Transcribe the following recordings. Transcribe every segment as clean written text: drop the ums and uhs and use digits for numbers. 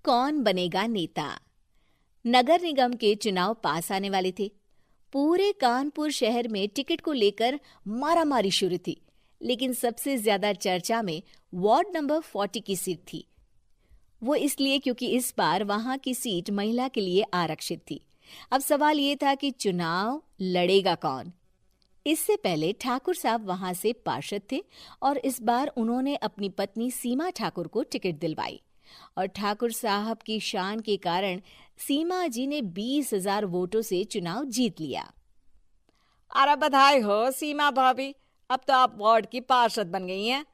कौन बनेगा नेता। नगर निगम के चुनाव पास आने वाले थे। पूरे कानपुर शहर में टिकट को लेकर मारामारी शुरू थी, लेकिन सबसे ज्यादा चर्चा में वार्ड नंबर 40 की सीट थी। वो इसलिए क्योंकि इस बार वहां की सीट महिला के लिए आरक्षित थी। अब सवाल ये था कि चुनाव लड़ेगा कौन। इससे पहले ठाकुर साहब वहां से पार्षद थे और इस बार उन्होंने अपनी पत्नी सीमा ठाकुर को टिकट दिलवाई और ठाकुर साहब की शान के कारण सीमा जी ने 20,000 वोटों से चुनाव जीत लिया। अरे बधाई हो सीमा भाभी, अब तो आप वार्ड की पार्षद बन गई हैं।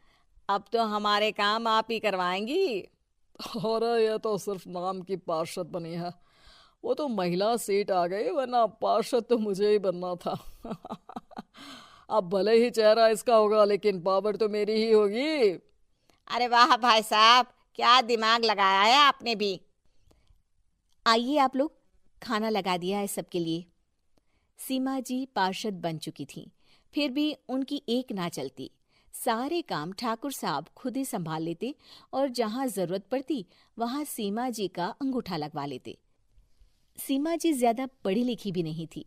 अब तो हमारे काम आप ही करवाएंगी। अरे ये तो सिर्फ नाम की पार्षद बनी है, वो तो महिला सीट आ गई, वरना पार्षद तो मुझे ही बनना था। अब भले ही चेहरा इसका होगा, लेकिन पावर तो मेरी ही होगी। अरे वाह भाई साहब, क्या दिमाग लगाया है आपने भी। आइए आप लोग, खाना लगा दिया है सबके लिए। सीमा जी पार्षद बन चुकी थीं, फिर भी उनकी एक ना चलती। सारे काम ठाकुर साहब खुद ही संभाल लेते और जहां जरूरत पड़ती वहां सीमा जी का अंगूठा लगवा लेते। सीमा जी ज्यादा पढ़ी लिखी भी नहीं थी।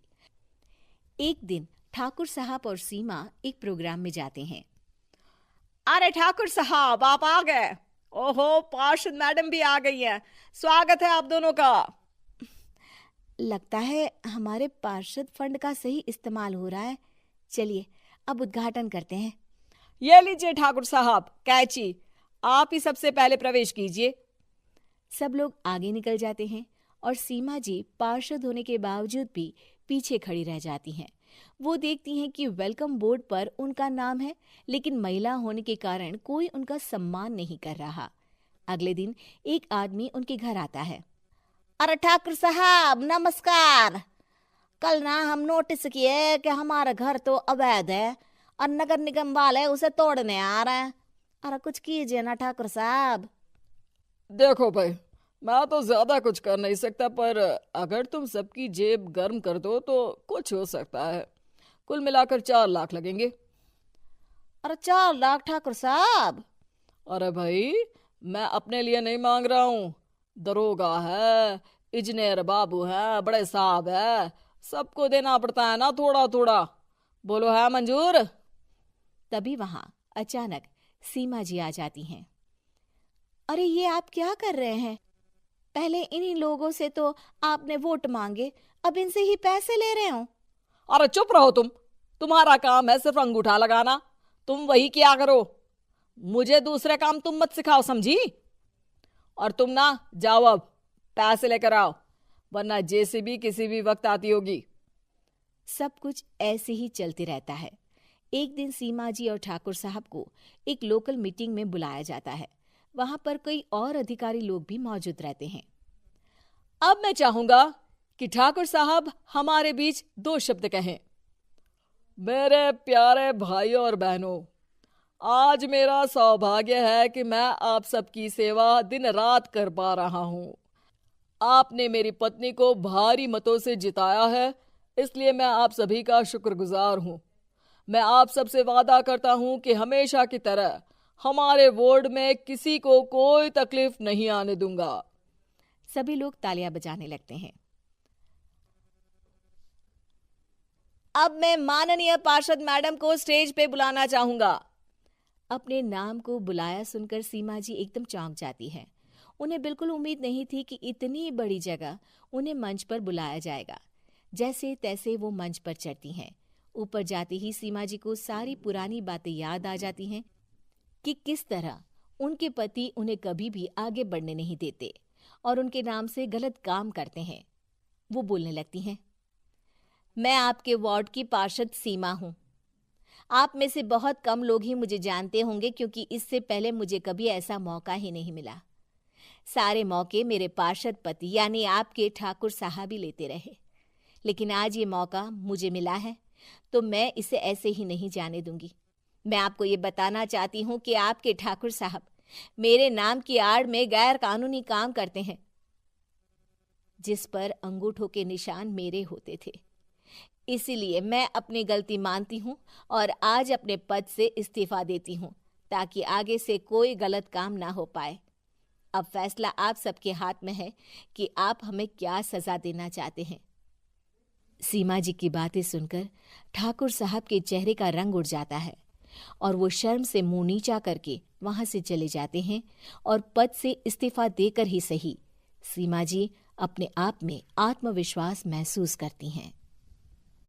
एक दिन ठाकुर साहब और सीमा एक प्रोग्राम में जाते हैं। अरे ठाकुर साहब, आप आ गए। ओहो, पार्षद मैडम भी आ गई है। स्वागत है आप दोनों का। लगता है हमारे पार्षद फंड का सही इस्तेमाल हो रहा है। चलिए अब उद्घाटन करते हैं। ये लीजिए ठाकुर साहब कैची, आप ही सबसे पहले प्रवेश कीजिए। सब लोग आगे निकल जाते हैं और सीमा जी पार्षद होने के बावजूद भी पीछे खड़ी रह जाती हैं। वो देखती हैं कि वेलकम बोर्ड पर उनका नाम है, लेकिन महिला होने के कारण कोई उनका सम्मान नहीं कर रहा। अगले दिन एक आदमी उनके घर आता है। अरे ठाकुर साहब नमस्कार। कल ना हम नोटिस किए कि हमारा घर तो अवैध है और नगर निगम वाले उसे तोड़ने आ रहे हैं। अरे कुछ कीजिए ना ठाकुर साहब। देखो भाई, मैं तो ज्यादा कुछ कर नहीं सकता, पर अगर तुम सबकी जेब गर्म कर दो तो कुछ हो सकता है। कुल मिलाकर 4 लाख लगेंगे। अरे 4 लाख ठाकुर साहब? अरे भाई, मैं अपने लिए नहीं मांग रहा हूँ। दरोगा है, इंजीनियर बाबू है, बड़े साहब है, सबको देना पड़ता है ना थोड़ा थोड़ा। बोलो है मंजूर? तभी वहां अचानक सीमा जी आ जाती हैं। अरे ये आप क्या कर रहे हैं? पहले इन्हीं लोगों से तो आपने वोट मांगे, अब इनसे ही पैसे ले रहे हो। अरे चुप रहो तुम, तुम्हारा काम है सिर्फ अंगूठा लगाना, तुम वही किया करो। मुझे दूसरे काम तुम मत सिखाओ, समझी? और तुम ना जाओ, अब पैसे लेकर आओ, वरना जेसीबी किसी भी वक्त आती होगी। सब कुछ ऐसे ही चलते रहता है। एक दिन सीमा जी और ठाकुर साहब को एक लोकल मीटिंग में बुलाया जाता है। वहां पर कई और अधिकारी लोग भी मौजूद रहते हैं। अब मैं चाहूंगा कि ठाकुर साहब हमारे बीच 2 शब्द कहें। मेरे प्यारे भाइयों और बहनों, आज मेरा सौभाग्य है कि मैं आप सबकी सेवा दिन रात कर पा रहा हूं। आपने मेरी पत्नी को भारी मतों से जिताया है, इसलिए मैं आप सभी का शुक्रगुजार हूं। मैं आप सबसे वादा करता हूं कि हमेशा की तरह हमारे वार्ड में किसी को कोई तकलीफ नहीं आने दूंगा। सभी लोग तालियां बजाने लगते हैं। अब मैं माननीय पार्षद मैडम को स्टेज पे बुलाना चाहूंगा। अपने नाम को बुलाया सुनकर सीमा जी एकदम चौंक जाती है। उन्हें बिल्कुल उम्मीद नहीं थी कि इतनी बड़ी जगह उन्हें मंच पर बुलाया जाएगा। जैसे तैसे वो मंच पर चढ़ती हैं। ऊपर जाते ही सीमा जी को सारी पुरानी बातें याद आ जाती हैं कि किस तरह उनके पति उन्हें कभी भी आगे बढ़ने नहीं देते और उनके नाम से गलत काम करते हैं। वो बोलने लगती हैं। मैं आपके वार्ड की पार्षद सीमा हूं। आप में से बहुत कम लोग ही मुझे जानते होंगे, क्योंकि इससे पहले मुझे कभी ऐसा मौका ही नहीं मिला। सारे मौके मेरे पार्षद पति यानी आपके ठाकुर साहब ही लेते रहे, लेकिन आज ये मौका मुझे मिला है तो मैं इसे ऐसे ही नहीं जाने दूंगी। मैं आपको ये बताना चाहती हूँ कि आपके ठाकुर साहब मेरे नाम की आड़ में गैर कानूनी काम करते हैं, जिस पर अंगूठों के निशान मेरे होते थे। इसीलिए मैं अपनी गलती मानती हूँ और आज अपने पद से इस्तीफा देती हूँ, ताकि आगे से कोई गलत काम ना हो पाए। अब फैसला आप सबके हाथ में है कि आप हमें क्या सजा देना चाहते हैं। सीमा जी की बातें सुनकर ठाकुर साहब के चेहरे का रंग उड़ जाता है और वो शर्म से मुंह नीचा करके वहां से चले जाते हैं और पद से इस्तीफा देकर ही सही सीमा जी अपने आप में आत्मविश्वास महसूस करती हैं।